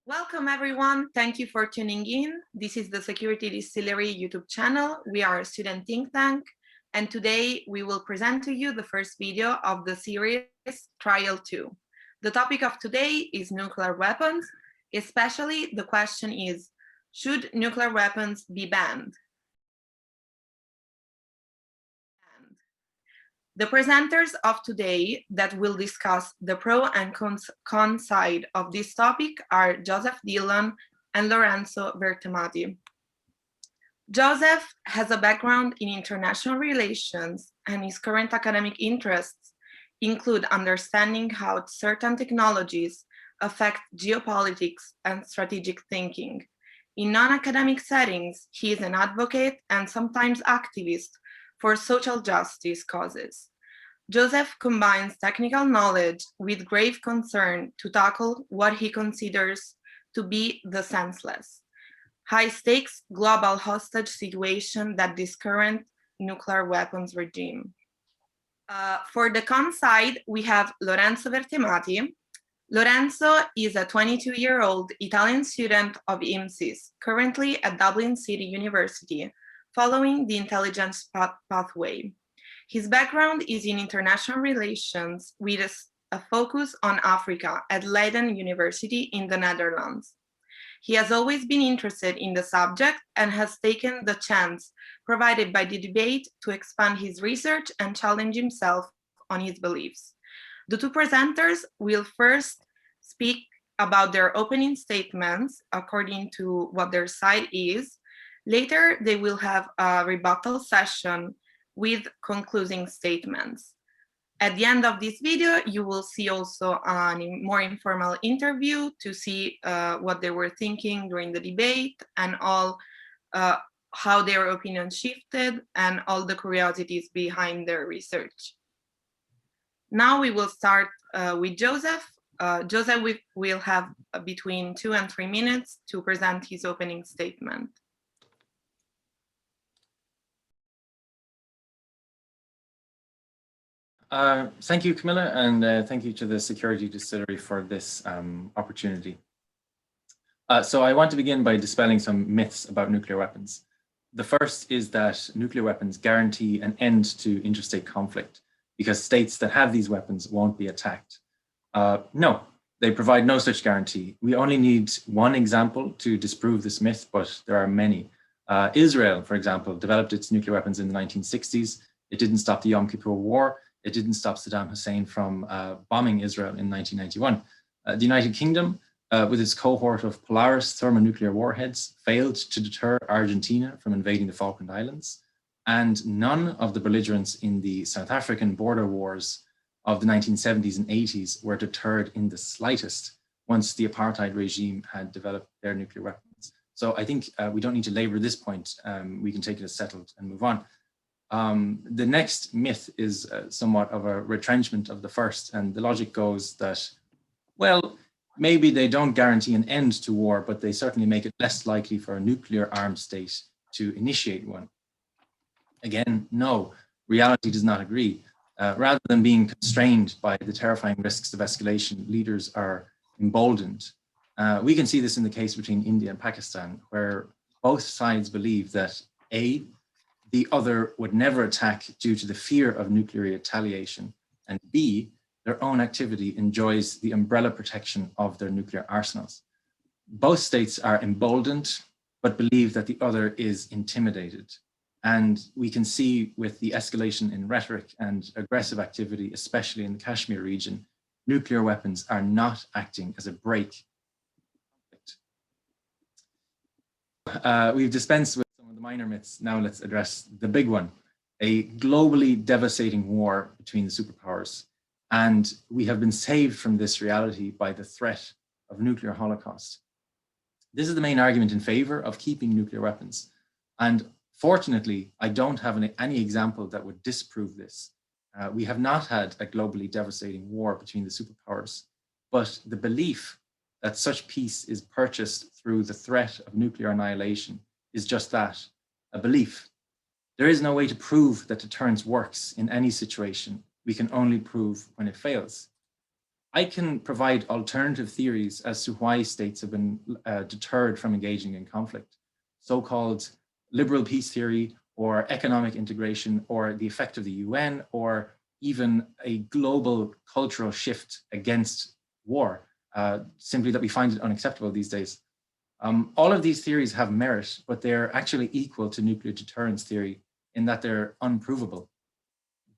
Welcome, everyone. Thank you for tuning in. This is the Security Distillery YouTube channel. We are a student think tank, and today we will present to you the first video of the series Trial 2. The topic of today is nuclear weapons. Especially, the question is, should nuclear weapons be banned? The presenters of today that will discuss the pro and con side of this topic are Joseph Dillon and Lorenzo Vertemati. Joseph has a background in international relations, and his current academic interests include understanding how certain technologies affect geopolitics and strategic thinking. In non-academic settings, he is an advocate and sometimes activist for social justice causes. Joseph combines technical knowledge with grave concern to tackle what he considers to be the senseless, high-stakes global hostage situation that this current nuclear weapons regime. For the con side, we have Lorenzo Vertemati. Lorenzo is a 22-year-old Italian student of IMSISS, currently at Dublin City University, following the intelligence pathway. His background is in international relations with a focus on Africa at Leiden University in the Netherlands. He has always been interested in the subject and has taken the chance provided by the debate to expand his research and challenge himself on his beliefs. The two presenters will first speak about their opening statements according to what their side is. Later, they will have a rebuttal session with concluding statements. At the end of this video, you will see also a more informal interview to see what they were thinking during the debate and all how their opinions shifted and all the curiosities behind their research. Now we will start with Joseph. Joseph will have between 2 and 3 minutes to present his opening statement. Thank you, Camilla, and thank you to the Security Distillery for this opportunity. So I want to begin by dispelling some myths about nuclear weapons. The first is that nuclear weapons guarantee an end to interstate conflict because states that have these weapons won't be attacked. No, they provide no such guarantee. We only need one example to disprove this myth, but there are many. Israel, for example, developed its nuclear weapons in the 1960s. It didn't stop the Yom Kippur War. It didn't stop Saddam Hussein from bombing Israel in 1991. The United Kingdom, with its cohort of Polaris thermonuclear warheads, failed to deter Argentina from invading the Falkland Islands. And none of the belligerents in the South African border wars of the 1970s and 80s were deterred in the slightest once the apartheid regime had developed their nuclear weapons. So I think we don't need to labor this point. We can take it as settled and move on. The next myth is somewhat of a retrenchment of the first, and the logic goes that, well, maybe they don't guarantee an end to war, but they certainly make it less likely for a nuclear armed state to initiate one. Again, no, reality does not agree. Rather than being constrained by the terrifying risks of escalation, leaders are emboldened. We can see this in the case between India and Pakistan, where both sides believe that A, the other would never attack due to the fear of nuclear retaliation, and B, their own activity enjoys the umbrella protection of their nuclear arsenals. Both states are emboldened, but believe that the other is intimidated. And we can see with the escalation in rhetoric and aggressive activity, especially in the Kashmir region, nuclear weapons are not acting as a brake. We've dispensed with some of the minor myths. Now let's address the big one, a globally devastating war between the superpowers. And we have been saved from this reality by the threat of nuclear holocaust. This is the main argument in favor of keeping nuclear weapons. And fortunately, I don't have any example that would disprove this. We have not had a globally devastating war between the superpowers, but the belief that such peace is purchased through the threat of nuclear annihilation is just that, a belief. There is no way to prove that deterrence works in any situation. We can only prove when it fails. I can provide alternative theories as to why states have been deterred from engaging in conflict, so-called liberal peace theory or economic integration or the effect of the UN or even a global cultural shift against war, simply that we find it unacceptable these days. All of these theories have merit, but they're actually equal to nuclear deterrence theory in that they're unprovable.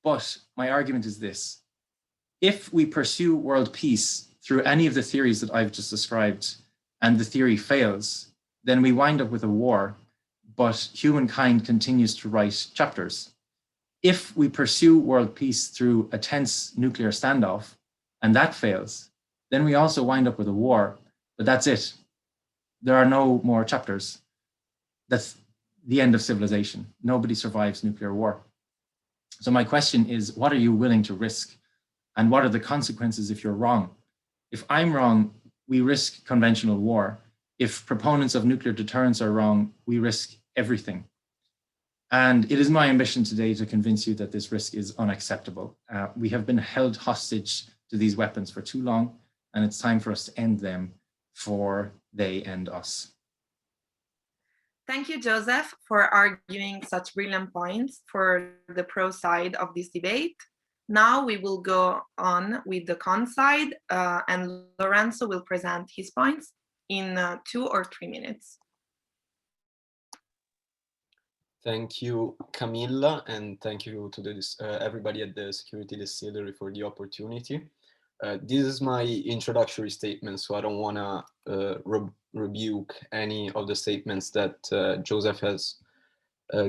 But my argument is this: if we pursue world peace through any of the theories that I've just described and the theory fails, then we wind up with a war, but humankind continues to write chapters. If we pursue world peace through a tense nuclear standoff and that fails, then we also wind up with a war, but that's it. There are no more chapters. That's the end of civilization. Nobody survives nuclear war. So my question is, what are you willing to risk? And what are the consequences if you're wrong? If I'm wrong, we risk conventional war. If proponents of nuclear deterrence are wrong, we risk everything. And it is my ambition today to convince you that this risk is unacceptable. We have been held hostage to these weapons for too long, and it's time for us to end them before they end us. Thank you, Joseph, for arguing such brilliant points for the pro side of this debate. Now we will go on with the con side, and Lorenzo will present his points in 2 or 3 minutes. Thank you, Camilla, and thank you to everybody at the Security Distillery for the opportunity. This is my introductory statement, so I don't want to rebuke any of the statements that Joseph has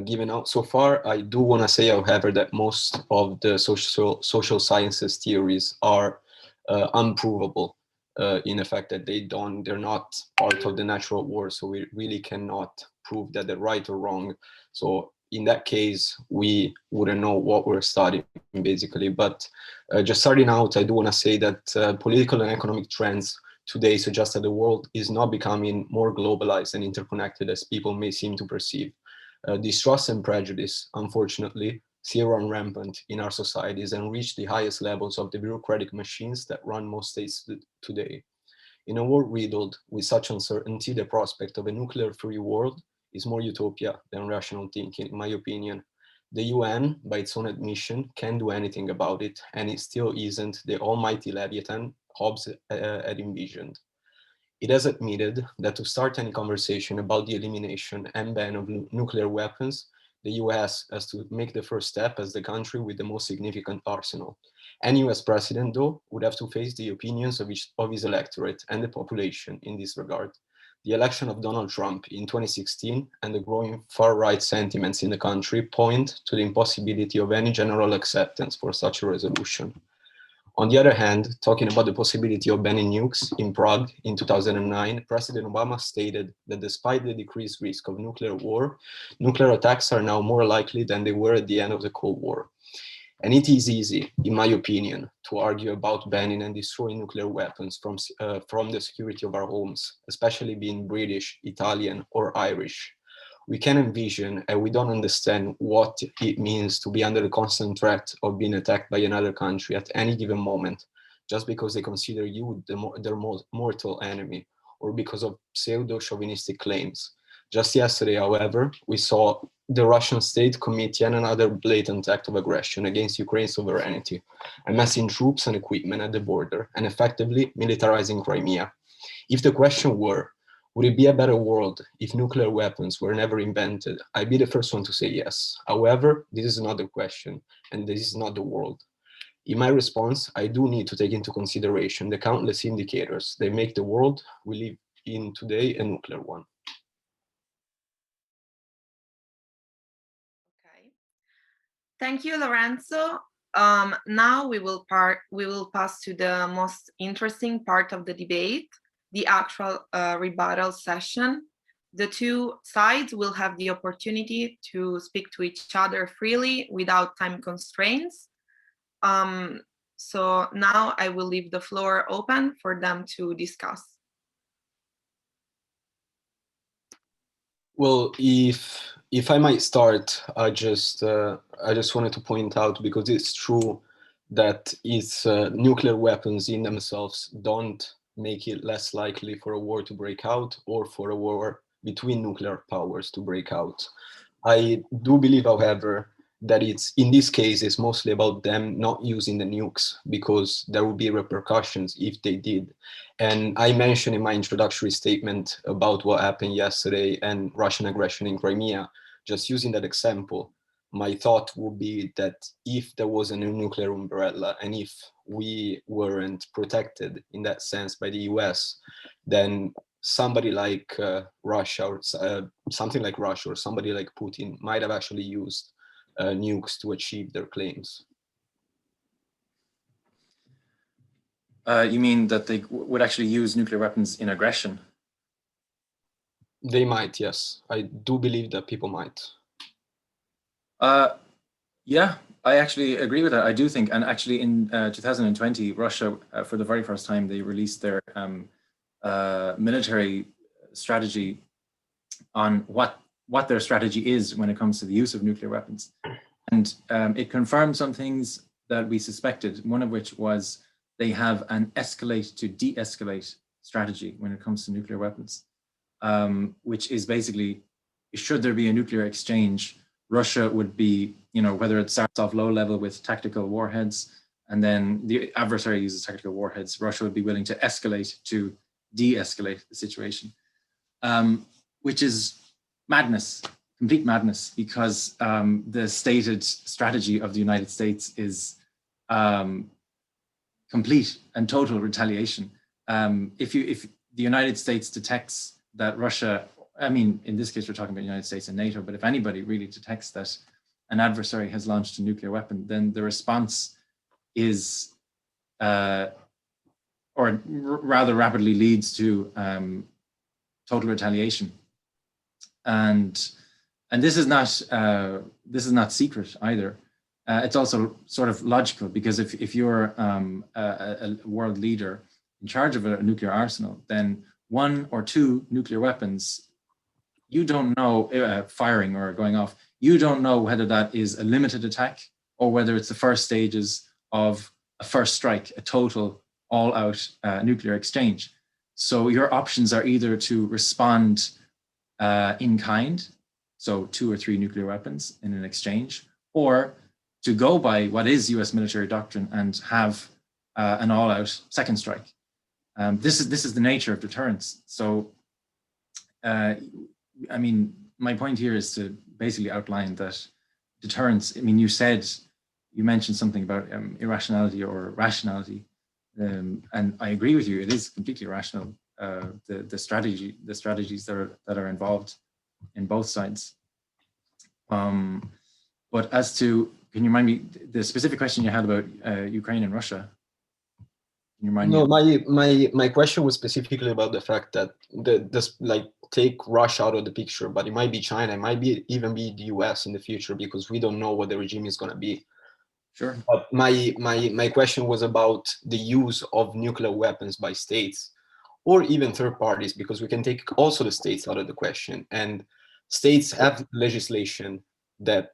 given out so far. I do want to say, however, that most of the social sciences theories are unprovable in the fact that they're not part of the natural world, so we really cannot prove that they're right or wrong. So in that case, we wouldn't know what we're studying, basically. But just starting out, I do want to say that political and economic trends today suggest that the world is not becoming more globalized and interconnected as people may seem to perceive. Distrust and prejudice, unfortunately, still run rampant in our societies and reach the highest levels of the bureaucratic machines that run most states today. In a world riddled with such uncertainty, the prospect of a nuclear-free world is more utopia than rational thinking, in my opinion. The UN, by its own admission, can't do anything about it, and it still isn't the almighty Leviathan Hobbes had envisioned. It has admitted that to start any conversation about the elimination and ban of nuclear weapons, the US has to make the first step as the country with the most significant arsenal. Any US president, though, would have to face the opinions of his electorate and the population in this regard. The election of Donald Trump in 2016 and the growing far-right sentiments in the country point to the impossibility of any general acceptance for such a resolution. On the other hand, talking about the possibility of banning nukes in Prague in 2009, President Obama stated that despite the decreased risk of nuclear war, nuclear attacks are now more likely than they were at the end of the Cold War. And it is easy, in my opinion, to argue about banning and destroying nuclear weapons from the security of our homes, especially being British, Italian, or Irish. We can envision and we don't understand what it means to be under the constant threat of being attacked by another country at any given moment, just because they consider you their mortal enemy, or because of pseudo-chauvinistic claims. Just yesterday, however, we saw the Russian state commit yet another blatant act of aggression against Ukraine's sovereignty, amassing troops and equipment at the border and effectively militarizing Crimea. If the question were, would it be a better world if nuclear weapons were never invented? I'd be the first one to say yes. However, this is not the question, and this is not the world. In my response, I do need to take into consideration the countless indicators that make the world we live in today a nuclear one. Okay. Thank you, Lorenzo. Now we will pass to the most interesting part of the debate, the actual rebuttal session. The two sides will have the opportunity to speak to each other freely without time constraints. So now I will leave the floor open for them to discuss. Well, if I might start, I just wanted to point out, because it's true that its nuclear weapons in themselves don't make it less likely for a war to break out or for a war between nuclear powers to break out. I do believe, however, that it's in this case it's mostly about them not using the nukes, because there will be repercussions if they did. And I mentioned in my introductory statement about what happened yesterday and Russian aggression in Crimea. Just using that example, my thought would be that if there was a new nuclear umbrella and if we weren't protected in that sense by the US, then somebody like Russia or something like Russia or somebody like Putin might have actually used nukes to achieve their claims. You mean that they would actually use nuclear weapons in aggression? They might, yes. I do believe that people might. Yeah, I actually agree with that. I do think, and actually in 2020, Russia, for the very first time, they released their military strategy on what their strategy is when it comes to the use of nuclear weapons. And it confirmed some things that we suspected, one of which was they have an escalate to de-escalate strategy when it comes to nuclear weapons, which is basically, should there be a nuclear exchange, Russia would be, whether it starts off low level with tactical warheads, and then the adversary uses tactical warheads, Russia would be willing to escalate to de-escalate the situation, which is madness, complete madness, because the stated strategy of the United States is complete and total retaliation. If the United States detects that Russia, I mean, in this case, we're talking about the United States and NATO, but if anybody really detects that an adversary has launched a nuclear weapon, then the response is, or rather rapidly leads to total retaliation. And this is not secret either. It's also sort of logical, because if you're a world leader in charge of a nuclear arsenal, then 1 or 2 nuclear weapons, you don't know, firing or going off, you don't know whether that is a limited attack or whether it's the first stages of a first strike, a total all-out nuclear exchange. So your options are either to respond in kind, so 2 or 3 nuclear weapons in an exchange, or to go by what is US military doctrine and have an all-out second strike. This is the nature of deterrence. So, I mean, my point here is to basically outline that deterrence, I mean, you mentioned something about irrationality or rationality, and I agree with you, it is completely irrational, the strategies that are involved in both sides. But as to, can you remind me the specific question you had about Ukraine and Russia? Can you remind me? My question was specifically about the fact that take Russia out of the picture, but it might be China, it might even be the US in the future, because we don't know what the regime is going to be. Sure. But my question was about the use of nuclear weapons by states or even third parties, because we can take also the states out of the question. And states have legislation that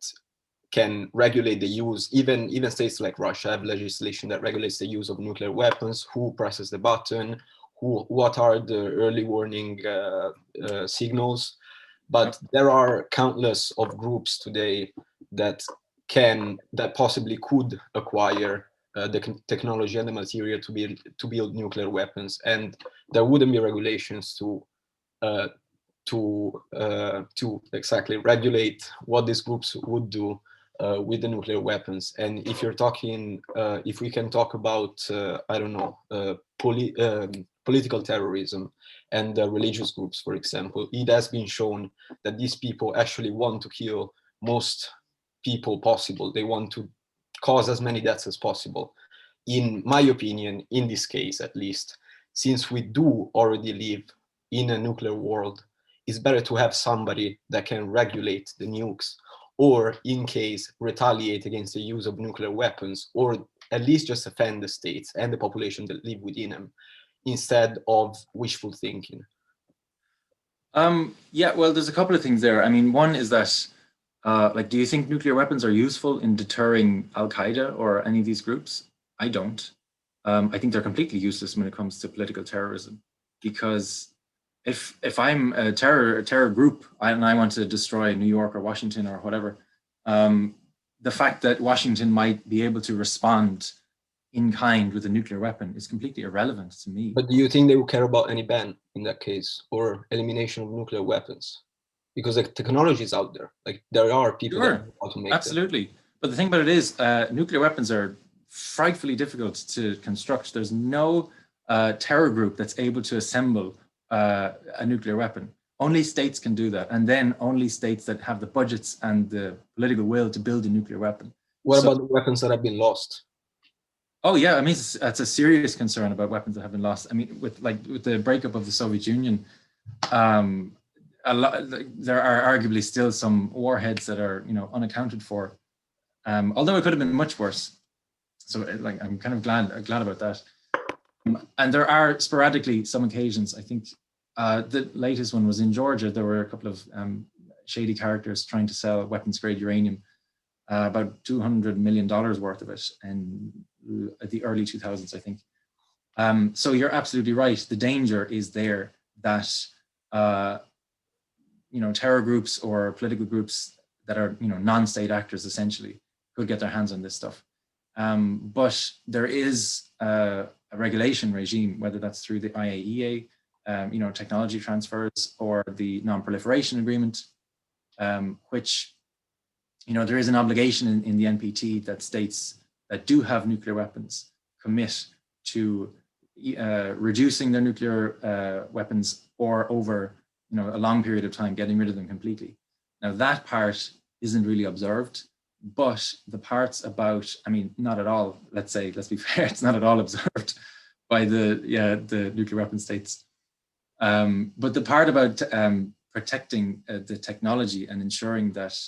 can regulate the use, even states like Russia have legislation that regulates the use of nuclear weapons, who presses the button, what are the early warning signals. But there are countless of groups today that possibly could acquire the technology and the material to build nuclear weapons, and there wouldn't be regulations to exactly regulate what these groups would do with the nuclear weapons. And if you're talking, if we can talk about, I don't know, political terrorism and religious groups, for example, it has been shown that these people actually want to kill most people possible. They want to cause as many deaths as possible. In my opinion, in this case at least, since we do already live in a nuclear world, it's better to have somebody that can regulate the nukes, or in case retaliate against the use of nuclear weapons, or at least just defend the states and the population that live within them, instead of wishful thinking. Yeah, well, there's a couple of things there. I mean, one is that Like, do you think nuclear weapons are useful in deterring Al-Qaeda or any of these groups? I don't. I think they're completely useless when it comes to political terrorism, because if I'm a terror group and I want to destroy New York or Washington or whatever, the fact that Washington might be able to respond in kind with a nuclear weapon is completely irrelevant to me. But do you think they would care about any ban in that case, or elimination of nuclear weapons? Because the technology is out there. Like, there are people that know how to make absolutely. But the thing about it is, nuclear weapons are frightfully difficult to construct. There's no terror group that's able to assemble a nuclear weapon. Only states can do that, and then only states that have the budgets and the political will to build a nuclear weapon. What about the weapons that have been lost? Oh yeah, I mean, that's a serious concern about weapons that have been lost. I mean, with the breakup of the Soviet Union, there are arguably still some warheads that are unaccounted for, although it could have been much worse. So like, I'm kind of glad about that. And there are sporadically some occasions. I think the latest one was in Georgia. There were a couple of shady characters trying to sell weapons grade uranium, about $200 million worth of it, and at the early 2000s, I think. So you're absolutely right. The danger is there that terror groups or political groups that are non-state actors essentially could get their hands on this stuff. But there is a regulation regime, whether that's through the IAEA, technology transfers, or the non-proliferation agreement, which there is an obligation in the NPT that states that do have nuclear weapons commit to reducing their nuclear weapons, or over a long period of time getting rid of them completely. Now that part isn't really observed, but the parts about, I mean, not at all, let's be fair, it's not at all observed by the nuclear weapon states. But the part about protecting the technology and ensuring that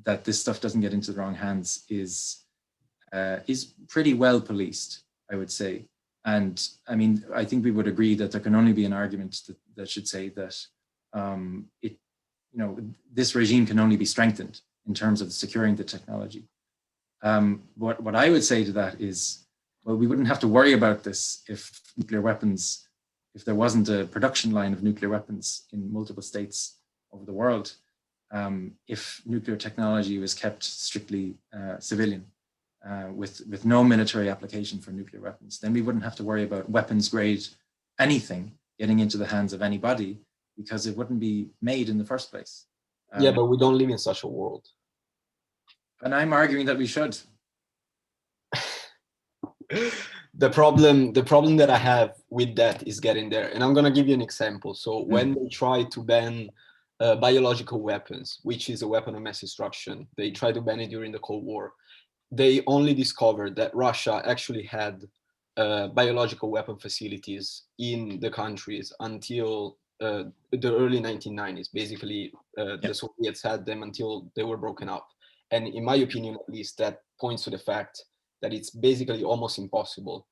that this stuff doesn't get into the wrong hands is pretty well policed, I would say. And I mean, I think we would agree that there can only be an argument that should say that this regime can only be strengthened in terms of securing the technology. What I would say to that is, well, we wouldn't have to worry about this if there wasn't a production line of nuclear weapons in multiple states over the world. If nuclear technology was kept strictly civilian, with no military application for nuclear weapons, then we wouldn't have to worry about weapons grade anything getting into the hands of anybody, because it wouldn't be made in the first place. Yeah, but we don't live in such a world. And I'm arguing that we should. The problem that I have with that is getting there. And I'm going to give you an example. So when they try to ban biological weapons, which is a weapon of mass destruction, they tried to ban it during the Cold War. They only discovered that Russia actually had biological weapon facilities in the countries until the early 1990s. Basically, the Soviets had them until they were broken up. And in my opinion, at least, that points to the fact that it's basically almost impossible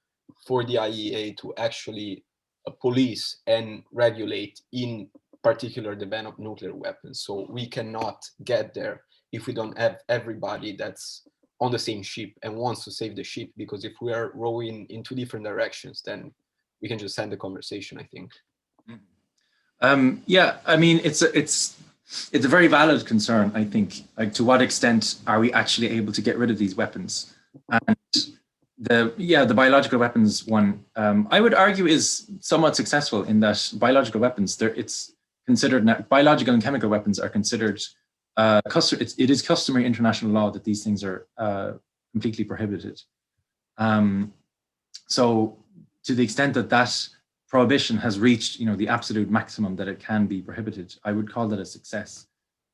for the IAEA to actually police and regulate, in particular, the ban of nuclear weapons. So we cannot get there if we don't have everybody that's on the same ship and wants to save the ship, because if we are rowing in two different directions, then we can just end the conversation, I think. Yeah, I mean, it's a very valid concern, I think. Like, to what extent are we actually able to get rid of these weapons? And the biological weapons one, I would argue, is somewhat successful in that biological weapons, it's considered, biological and chemical weapons are considered, it is customary international law that these things are completely prohibited. So to the extent that prohibition has reached, the absolute maximum that it can be prohibited, I would call that a success.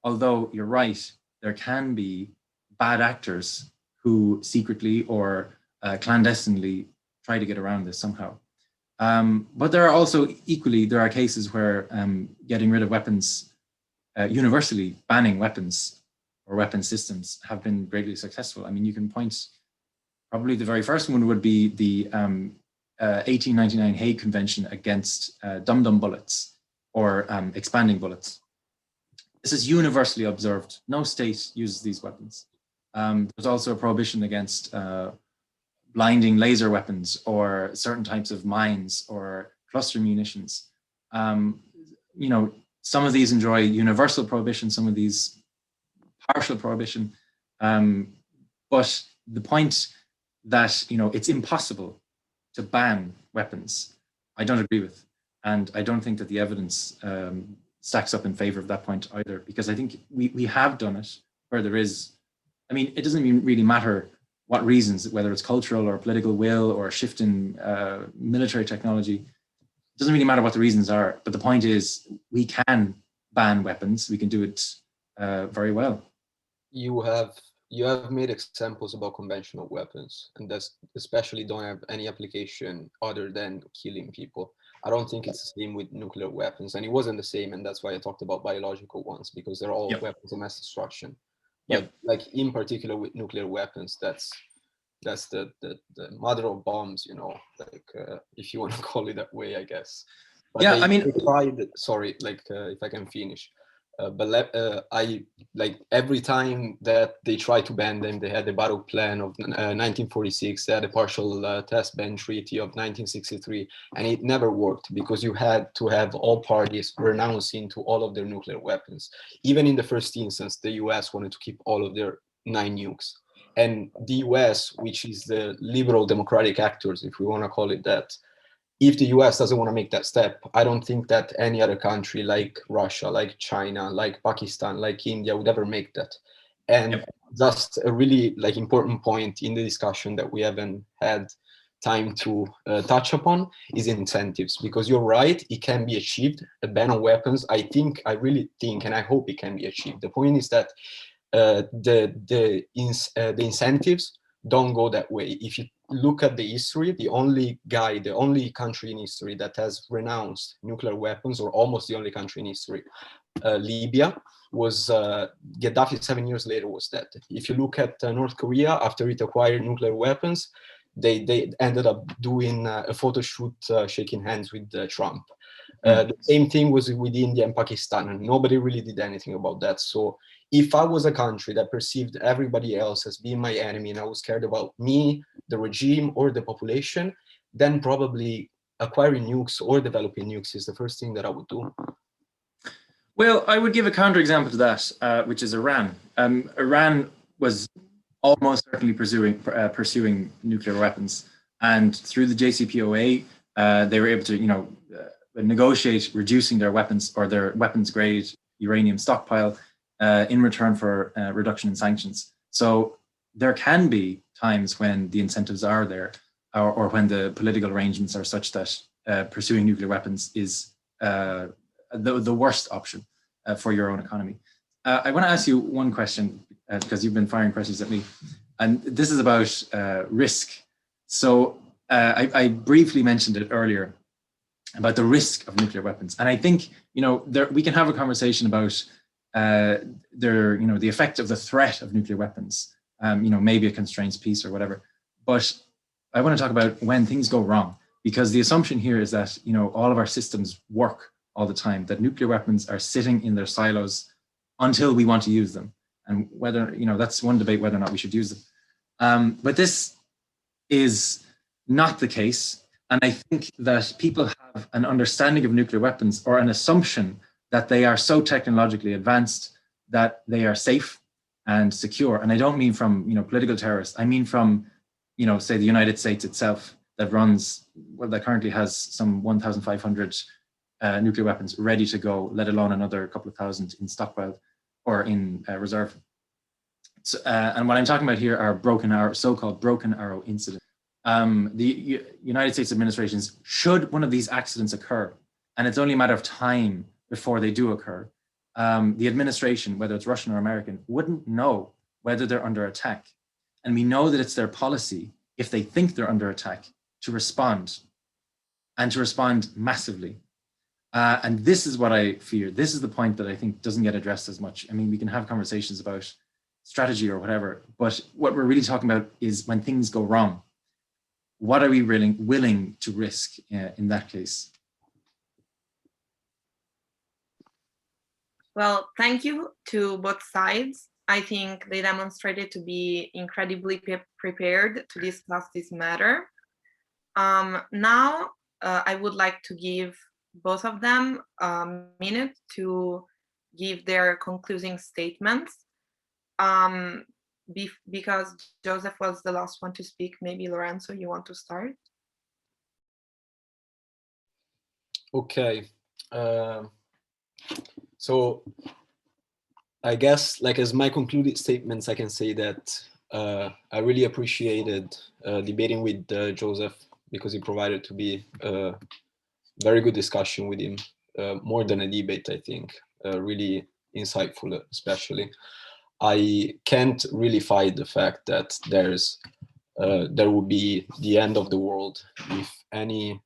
Although you're right, there can be bad actors who secretly or clandestinely try to get around this somehow. But there are cases where getting rid of weapons, universally banning weapons or weapon systems, have been greatly successful. I mean, you can point, probably the very first one would be the 1899 Hague Convention against dum-dum bullets or expanding bullets, This is universally observed. No state uses these weapons. There's also a prohibition against blinding laser weapons or certain types of mines or cluster munitions. You know, some of these enjoy universal prohibition, some of these partial prohibition. But the point that, you know, it's impossible to ban weapons, I don't agree with. And I don't think that the evidence stacks up in favor of that point either, because I think we have done it where there is, I mean, it doesn't even really matter what reasons, whether it's cultural or political will or a shift in military technology. It doesn't really matter what the reasons are, but the point is we can ban weapons. We can do it very well. You have made examples about conventional weapons, and that's especially don't have any application other than killing people. I don't think it's the same with nuclear weapons, and it wasn't the same, and that's why I talked about biological ones, because they're all weapons of mass destruction. But like in particular with nuclear weapons, that's the mother of bombs, you know, like if you want to call it that way, I guess. But yeah, I mean, they tried, sorry, like if I can finish. But I like every time that they tried to ban them, they had the battle plan of 1946, they had a partial test ban treaty of 1963, and it never worked because you had to have all parties renouncing to all of their nuclear weapons. Even in the first instance, the US wanted to keep all of their 9 nukes. And the US, which is the liberal democratic actors, if we want to call it that, if the US doesn't want to make that step, I don't think that any other country like Russia, like China, like Pakistan, like India would ever make that. And just a really like important point in the discussion that we haven't had time to touch upon is incentives, because you're right, it can be achieved, a ban on weapons. I really think, and I hope it can be achieved. The point is that the incentives don't go that way. If you look at the history, the only country in history that has renounced nuclear weapons, or almost the only country in history, Libya, was Gaddafi 7 years later was that. If you look at North Korea, after it acquired nuclear weapons, they ended up doing a photo shoot shaking hands with Trump. The same thing was with India and Pakistan, and nobody really did anything about that. So if I was a country that perceived everybody else as being my enemy and I was scared about me, the regime, or the population, then probably acquiring nukes or developing nukes is the first thing that I would do. Well, I would give a counterexample to that, which is Iran. Iran was almost certainly pursuing nuclear weapons, and through the JCPOA, they were able to, you know, negotiate reducing their weapons or their weapons-grade uranium stockpile in return for reduction in sanctions. So there can be times when the incentives are there, or when the political arrangements are such that pursuing nuclear weapons is the worst option for your own economy. I want to ask you one question, because you've been firing questions at me, and this is about risk. So I briefly mentioned it earlier about the risk of nuclear weapons, and I think, you know, we can have a conversation about the effect of the threat of nuclear weapons. You know, maybe it constrains peace or whatever. But I want to talk about when things go wrong, because the assumption here is that, you know, all of our systems work all the time, that nuclear weapons are sitting in their silos until we want to use them. And whether, you know, that's one debate, whether or not we should use them. But this is not the case. And I think that people have an understanding of nuclear weapons, or an assumption that they are so technologically advanced that they are safe and secure. And I don't mean from, you know, political terrorists. I mean from, you know, say the United States itself, that currently has some 1,500 nuclear weapons ready to go, let alone another couple of thousand in stockpile or in reserve. So, and what I'm talking about here are so-called broken arrow incidents. The United States administrations, should one of these accidents occur, and it's only a matter of time before they do occur, the administration, whether it's Russian or American, wouldn't know whether they're under attack. And we know that it's their policy, if they think they're under attack, to respond, and to respond massively. And this is what I fear. This is the point that I think doesn't get addressed as much. I mean, we can have conversations about strategy or whatever, but what we're really talking about is when things go wrong. What are we really willing to risk in that case? Well, thank you to both sides. I think they demonstrated to be incredibly prepared to discuss this matter. Now, I would like to give both of them a minute to give their concluding statements. Because Joseph was the last one to speak, maybe Lorenzo, you want to start? Okay. So I guess, like, as my concluded statements, I can say that I really appreciated debating with Joseph, because he provided to be a very good discussion with him, more than a debate, I think, really insightful, especially. I can't really fight the fact that there will be the end of the world if any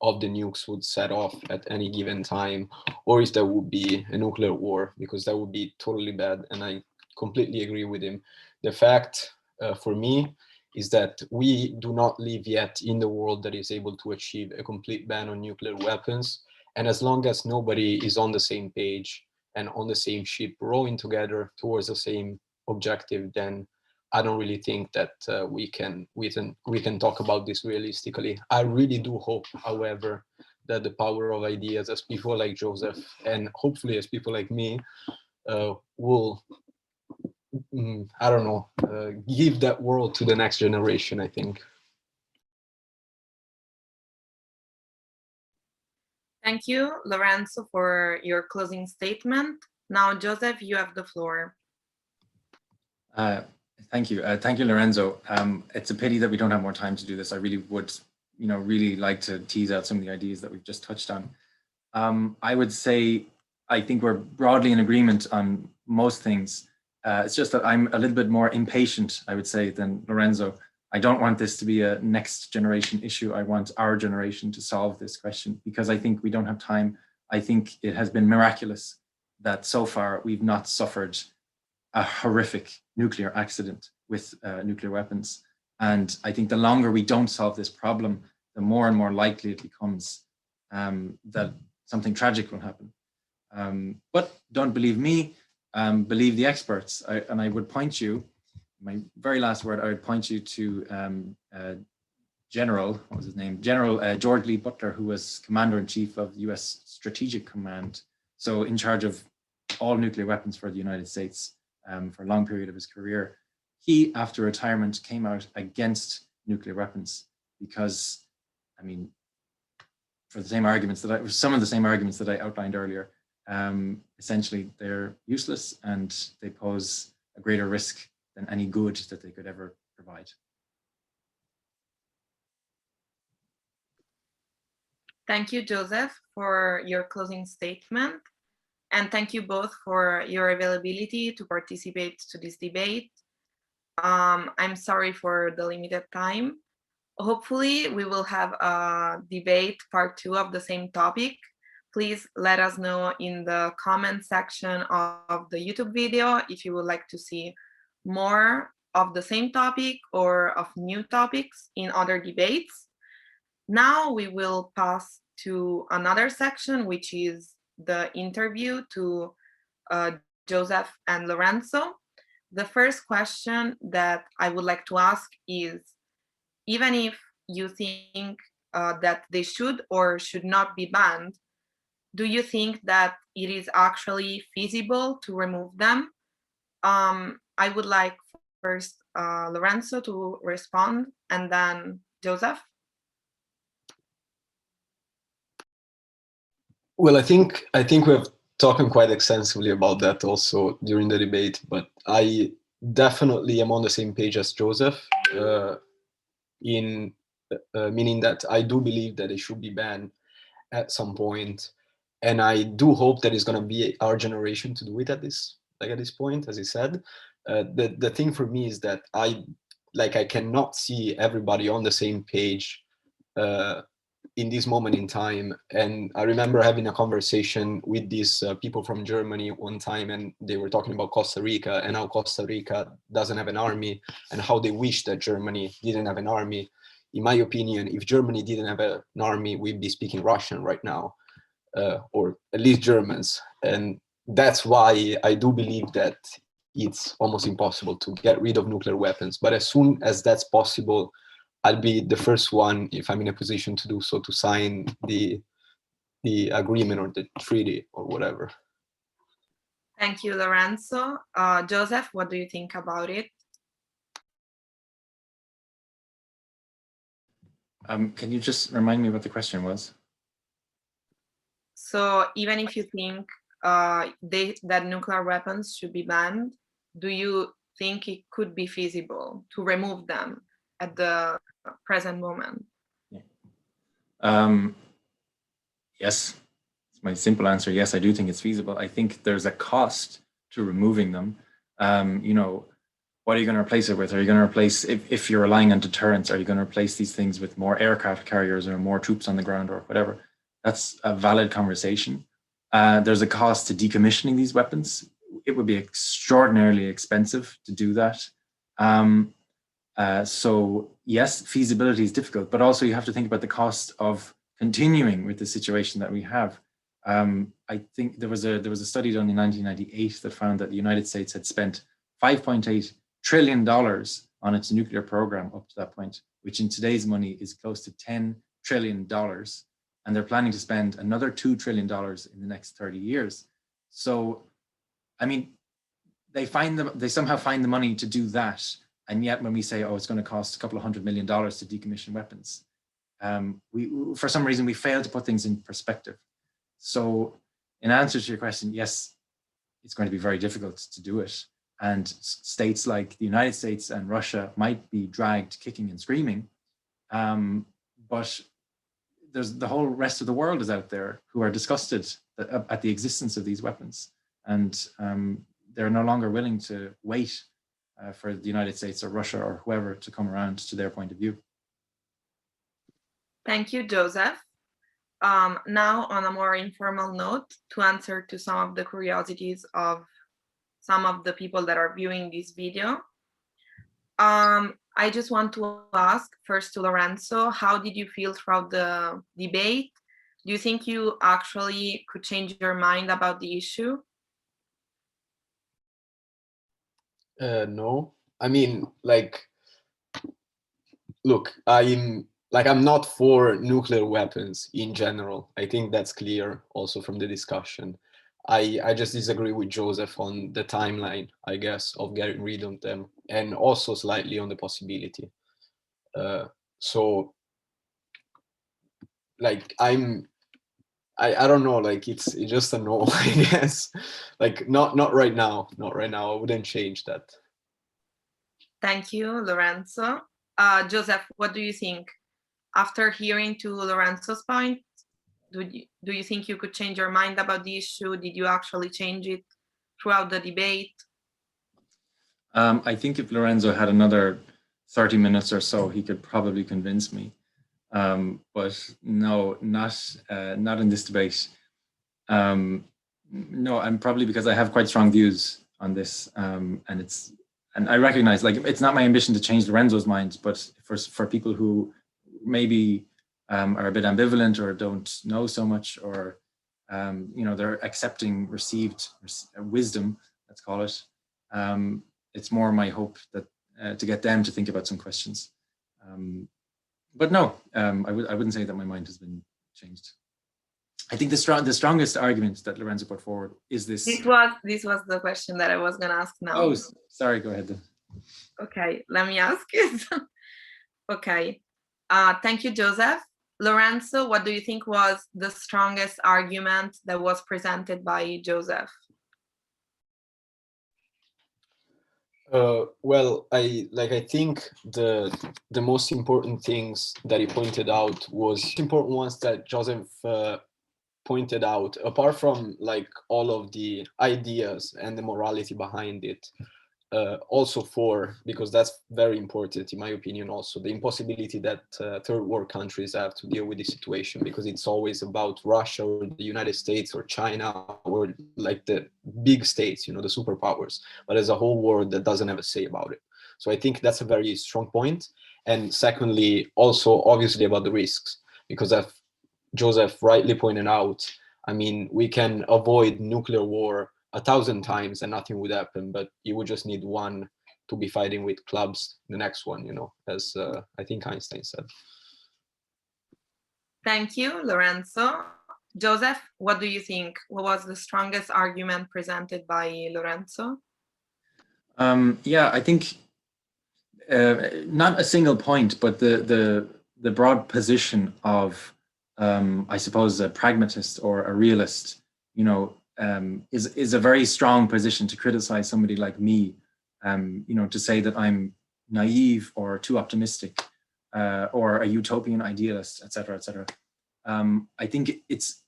of the nukes would set off at any given time, or if there would be a nuclear war, because that would be totally bad. And I completely agree with him. The fact for me is that we do not live yet in the world that is able to achieve a complete ban on nuclear weapons. And as long as nobody is on the same page and on the same ship rowing together towards the same objective, then I don't really think that we can talk about this realistically. I really do hope, however, that the power of ideas, as people like Joseph and hopefully as people like me, will, I don't know, give that world to the next generation, I think. Thank you, Lorenzo, for your closing statement. Now, Joseph, you have the floor. Thank you. Thank you, Lorenzo. It's a pity that we don't have more time to do this. I really would, really like to tease out some of the ideas that we've just touched on. I would say, I think we're broadly in agreement on most things. It's just that I'm a little bit more impatient, I would say, than Lorenzo. I don't want this to be a next generation issue. I want our generation to solve this question, because I think we don't have time. I think it has been miraculous that so far we've not suffered a horrific nuclear accident with nuclear weapons. And I think the longer we don't solve this problem, the more and more likely it becomes that something tragic will happen. But don't believe me, believe the experts. And I would point you, my very last word, I would point you to General, what was his name? General George Lee Butler, who was Commander-in-Chief of US Strategic Command. So in charge of all nuclear weapons for the United States for a long period of his career. He, after retirement, came out against nuclear weapons because, I mean, for the same arguments that some of the same arguments that I outlined earlier. Essentially, they're useless and they pose a greater risk than any good that they could ever provide. Thank you, Joseph, for your closing statement. And thank you both for your availability to participate to this debate. I'm sorry for the limited time. Hopefully we will have a debate part 2 of the same topic. Please let us know in the comment section of the YouTube video if you would like to see more of the same topic or of new topics in other debates. Now we will pass to another section, which is the interview to Joseph and Lorenzo. The first question that I would like to ask is, even if you think that they should or should not be banned, do you think that it is actually feasible to remove them? I would like first Lorenzo to respond, and then Joseph. Well, I think we've talked quite extensively about that also during the debate, but I definitely am on the same page as Joseph, in meaning that I do believe that it should be banned at some point, and I do hope that it's going to be our generation to do it at this point, as he said. The thing for me is that I cannot see everybody on the same page in this moment in time. And I remember having a conversation with these people from Germany one time, and they were talking about Costa Rica and how Costa Rica doesn't have an army and how they wish that Germany didn't have an army. In my opinion, if Germany didn't have an army, we'd be speaking Russian right now, or at least Germans. And that's why I do believe that it's almost impossible to get rid of nuclear weapons. But as soon as that's possible, I'll be the first one, if I'm in a position to do so, to sign the agreement or the treaty or whatever. Thank you, Lorenzo. Joseph, what do you think about it? Can you just remind me what the question was? So even if you think that nuclear weapons should be banned, do you think it could be feasible to remove them at the present moment? Yes, it's my simple answer. Yes, I do think it's feasible. I think there's a cost to removing them. You know, what are you going to replace it with? Are you going to replace, if you're relying on deterrence, are you going to replace these things with more aircraft carriers or more troops on the ground or whatever? That's a valid conversation. There's a cost to decommissioning these weapons. It would be extraordinarily expensive to do that. So yes, feasibility is difficult, but also you have to think about the cost of continuing with the situation that we have. I think there was a study done in 1998 that found that the United States had spent $5.8 trillion on its nuclear program up to that point, which in today's money is close to $10 trillion. And they're planning to spend another $2 trillion in the next 30 years. So, I mean, they somehow find the money to do that. And yet when we say, oh, it's going to cost a couple of $100 million to decommission weapons, for some reason, we fail to put things in perspective. So in answer to your question, yes, it's going to be very difficult to do it. And states like the United States and Russia might be dragged kicking and screaming. But there's the whole rest of the world is out there who are disgusted at the existence of these weapons. And they're no longer willing to wait for the United States or Russia or whoever to come around to their point of view. Thank you, Joseph. Now, on a more informal note, to answer to some of the curiosities of some of the people that are viewing this video, I just want to ask first to Lorenzo, how did you feel throughout the debate? Do you think you actually could change your mind about the issue? No, I mean, like, look, I'm not for nuclear weapons in general. I think that's clear also from the discussion. I just disagree with Joseph on the timeline, I guess, of getting rid of them, and also slightly on the possibility. So, like, I don't know, like, it's just a no, I guess. Like, not right now, not right now. I wouldn't change that. Thank you, Lorenzo. Joseph, what do you think? After hearing to Lorenzo's point, do you think you could change your mind about the issue? Did you actually change it throughout the debate? I think if Lorenzo had another 30 minutes or so, he could probably convince me. But no, not in this debate. No, and probably because I have quite strong views on this, and I recognize, like, it's not my ambition to change Lorenzo's mind, but for people who maybe are a bit ambivalent or don't know so much, or you know, they're accepting received wisdom, let's call it. It's more my hope that to get them to think about some questions. But no, I wouldn't say that my mind has been changed. I think the strongest argument that Lorenzo put forward is this. This was the question that I was going to ask now. Oh, sorry. Go ahead then. Okay, let me ask it. Okay. Thank you, Joseph. Lorenzo, what do you think was the strongest argument that was presented by Joseph? Well, I think the most important things that he pointed out was important ones that Joseph pointed out, apart from like all of the ideas and the morality behind it. Also because that's very important in my opinion, also the impossibility that third world countries have to deal with this situation, because it's always about Russia or the United States or China or like the big states, you know, the superpowers, but there's a whole world that doesn't have a say about it. So I think that's a very strong point. And secondly, also obviously about the risks, because as Joseph rightly pointed out, I mean, we can avoid nuclear war 1,000 times and nothing would happen, but you would just need one to be fighting with clubs the next one, you know, as I think Einstein said. Thank you, Lorenzo. Joseph, what do you think? What was the strongest argument presented by Lorenzo? Yeah, I think not a single point, but the broad position of, I suppose, a pragmatist or a realist, you know, is a very strong position to criticize somebody like me, you know, to say that I'm naive or too optimistic, or a utopian idealist, etc., etc. I think it's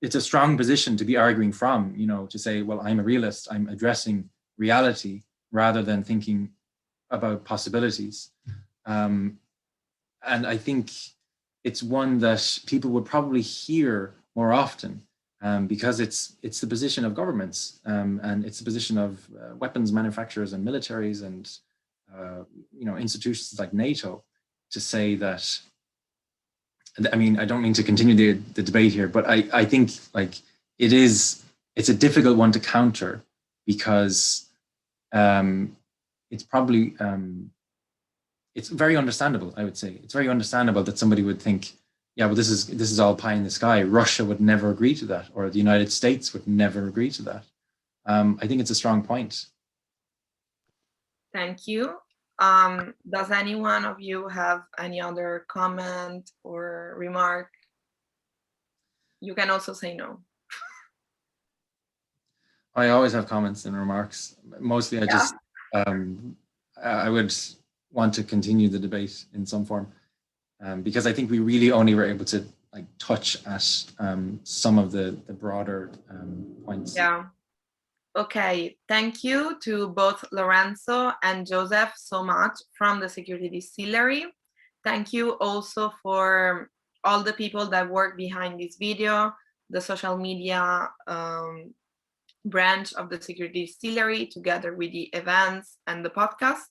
a strong position to be arguing from, you know, to say, well, I'm a realist, I'm addressing reality rather than thinking about possibilities. And I think it's one that people would probably hear more often, because it's the position of governments, and it's the position of weapons manufacturers and militaries and you know, institutions like NATO, to say that. I mean, I don't mean to continue the debate here, but I think like it's a difficult one to counter, because it's probably it's very understandable. I would say it's very understandable that somebody would think, yeah, well, this is all pie in the sky. Russia would never agree to that, or the United States would never agree to that. I think it's a strong point. Thank you. Does any one of you have any other comment or remark? You can also say no. I always have comments and remarks. Mostly I just, I would want to continue the debate in some form, because I think we really only were able to like touch at some of the broader points. Yeah. Okay, thank you to both Lorenzo and Joseph so much from the Security Distillery. Thank you also for all the people that work behind this video, the social media branch of the Security Distillery, together with the events and the podcast.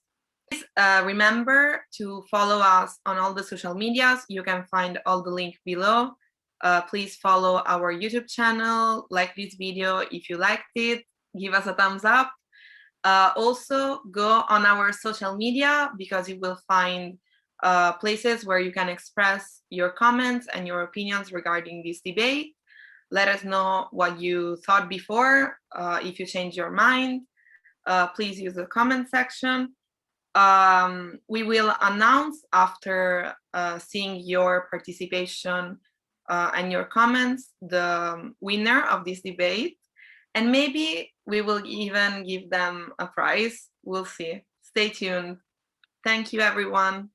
Please remember to follow us on all the social medias. You can find all the link below. Please follow our YouTube channel, like this video if you liked it, give us a thumbs up. Also go on our social media, because you will find places where you can express your comments and your opinions regarding this debate. Let us know what you thought before. If you change your mind, please use the comment section. We will announce after seeing your participation and your comments the winner of this debate, and maybe we will even give them a prize. We'll see. Stay tuned. Thank you, everyone.